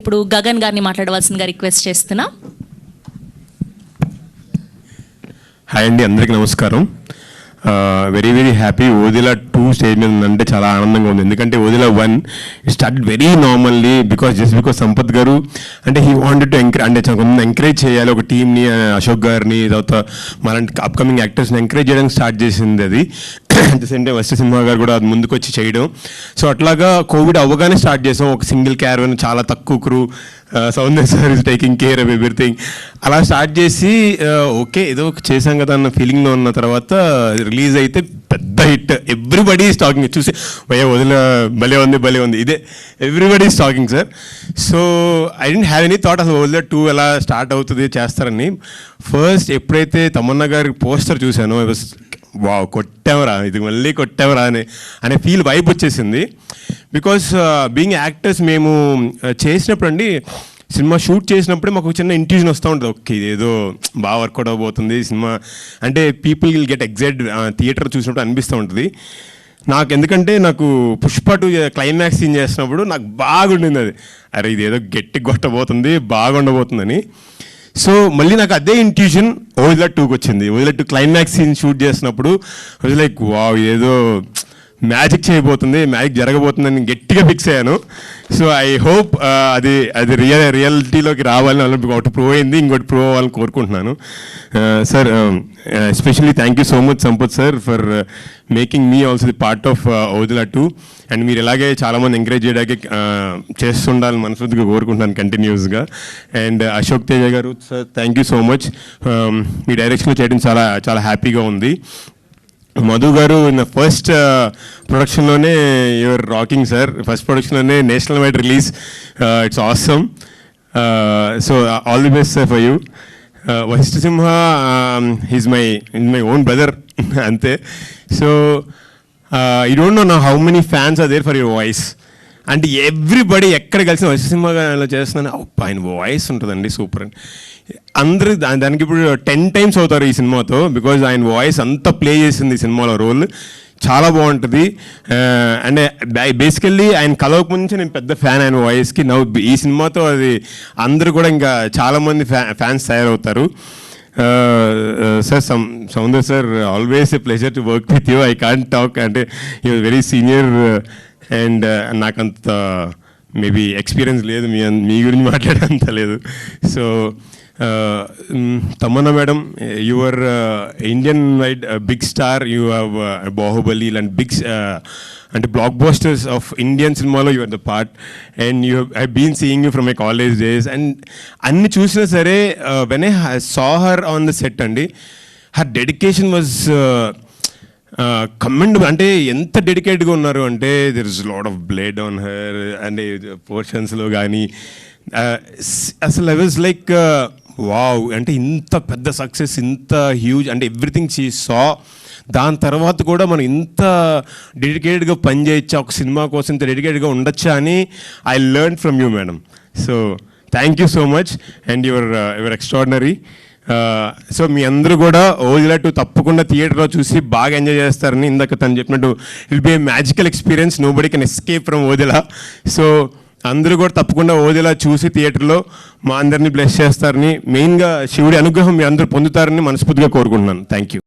ఇప్పుడు గగన్ గారిని మాట్లాడవలసిందిగా రిక్వెస్ట్ చేస్తున్నా. హాయ్ అండి, అందరికీ నమస్కారం. Very very happy. Odela 2 stage మీద ఉందంటే చాలా ఆనందంగా ఉంది. ఎందుకంటే Odela 1 start very normally because Sampath గారు అంటే హీ వాంటెడ్ టు ఎంకరేజ్ చేయాలి ఒక టీమ్ని, అశోక్ గారిని, తర్వాత మలాంటి అప్కమింగ్ యాక్టర్స్ని ఎంకరేజ్ చేయడానికి స్టార్ట్ చేసింది అది. At the same time Vasishtha Simha garu కూడా అది ముందుకు వచ్చి చేయడం. సో అట్లాగా కోవిడ్ అవ్వగానే స్టార్ట్ చేసాం. ఒక సింగిల్ క్యారవన్, చాలా తక్కువ crew, Soundarya sir is taking care of everything. అలా స్టార్ట్ చేసి ఓకే ఏదో చేసాం కదా అన్న ఫీలింగ్లో ఉన్న తర్వాత రిలీజ్ అయితే పెద్ద హిట్. Everybody is talking. చూసి భయ వదిల భలే ఉంది ఇదే everybody is talking sir. So I don't have any thought అసలు వదిల 2 ఎలా స్టార్ట్ అవుతుంది చేస్తారని. ఫస్ట్ ఎప్పుడైతే తమన్నా గారి పోస్టర్ చూశానో వావ్, కొట్టామరా, ఇది మళ్ళీ కొట్టామరా అనే ఫీల్ వైబ్ వచ్చేసింది. బికాస్ బీయింగ్ యాక్టర్స్ మేము చేసినప్పుడు అండి, సినిమా షూట్ చేసినప్పుడే మాకు చిన్న ఇంట్యూజన్ వస్తూ ఉంటుంది. ఓకే ఇదేదో బాగా వర్కౌట్ అవబోతుంది సినిమా అంటే people will get excite. Theatre చూసినప్పుడు అనిపిస్తూ ఉంటుంది ఎందుకంటే నాకు పుష్ప 2 క్లైమాక్స్ సీన్ చేసినప్పుడు నాకు బాగుండింది అది. అరే ఇదేదో గట్టి కొట్టబోతుంది, బాగుండబోతుందని. సో మళ్ళీ నాకు అదే ఇంట్యూషన్ ఓదిలా 2కి వచ్చింది. ఓదిలా 2 క్లైమాక్స్ సీన్ షూట్ చేసినప్పుడు లైక్ వావ్ ఏదో మ్యాజిక్ చేయబోతుంది, మ్యాజిక్ జరగబోతుందని గట్టిగా ఫిక్స్ అయ్యాను. సో ఐ హోప్ అది రియాలిటీలోకి రావాలని ఒకటి ప్రూవ్ అయింది, ఇంకోటి ప్రూవ్ అవ్వాలని కోరుకుంటున్నాను. Sir especially thank you so much Sampath sir for making me also the part of Odela 2. And మీరు ఇలాగే చాలామంది ఎంకరేజ్ చేయడానికి చేస్తుండాలని మనస్ఫూర్తిగా కోరుకుంటున్నాను కంటిన్యూస్గా. And Ashok Teja garu sir thank you so much. మీ డైరెక్షన్లో చేయడం చాలా చాలా హ్యాపీగా ఉంది. మధు గారు ఇన్ ఫస్ట్ ప్రొడక్షన్లోనే యువర్ రాకింగ్ సార్. ఫస్ట్ ప్రొడక్షన్లోనే national wide release. It's awesome. So all the best sir for you. Vasishtha Simha is my own brother అంతే. So you don't know how many fans are there for your voice. అంటే everybody ఎక్కడ కలిసి వశిష్ఠ సింహ గారు చేస్తున్నాను, ఆయన voice ఉంటుందండి super అని అందరూ దానికి ఇప్పుడు 10 times అవుతారు ఈ సినిమాతో. బికాజ్ ఆయన వాయిస్ అంతా ప్లే చేసింది ఈ సినిమాలో రోల్ చాలా బాగుంటుంది. అంటే బేసికల్లీ ఆయన కలవక నుంచి నేను పెద్ద ఫ్యాన్ ఆయన వాయిస్కి. ఈ సినిమాతో అది అందరూ కూడా ఇంకా చాలామంది ఫ్యాన్స్ తయారవుతారు. Sir Soundar sir always a pleasure to work with you. I can't talk అంటే యూ వెరీ సీనియర్ అండ్ నాకంత మేబీ ఎక్స్పీరియన్స్ లేదు మీ గురించి మాట్లాడేంత లేదు. So Tamannaah madam, your Indian wide big star. You have Baahubali ఇలాంటి బిగ్ అంటే బ్లాక్ బస్టర్స్ ఆఫ్ ఇండియన్ సినిమాలో you are the part. And you I been seeing you from my college days. And అన్ని చూసినా సరే when I saw her on the set అండి, her dedication was commendable. అంటే ఎంత డెడికేట్గా ఉన్నారు అంటే there is lot of blade on her అంటే పోర్షన్స్లో కానీ అసలు ఐ వాజ్ లైక్ వావ్. అంటే ఇంత పెద్ద సక్సెస్, ఇంత హ్యూజ్ అంటే ఎవ్రీథింగ్ షీ సా. దాని తర్వాత కూడా మనం ఇంత డెడికేటెడ్గా పనిచేయచ్చా, ఒక సినిమా కోసం ఇంత డెడికేటెడ్గా ఉండొచ్చా అని I learn from you madam. So thank you so much and your extraordinary. So మీ అందరూ కూడా ఓదిలా 2 తప్పకుండా థియేటర్లో చూసి బాగా ఎంజాయ్ చేస్తారని ఇందాక తను చెప్పినట్టు it be a magical experience. Nobody can escape from Odela. So అందరూ కూడా తప్పకుండా ఓదిలా చూసి థియేటర్లో మా అందరినీ బ్లెస్ చేస్తారని, మెయిన్గా శివుడి అనుగ్రహం మీ అందరూ పొందుతారని మనస్ఫూర్తిగా కోరుకుంటున్నాను. Thank you.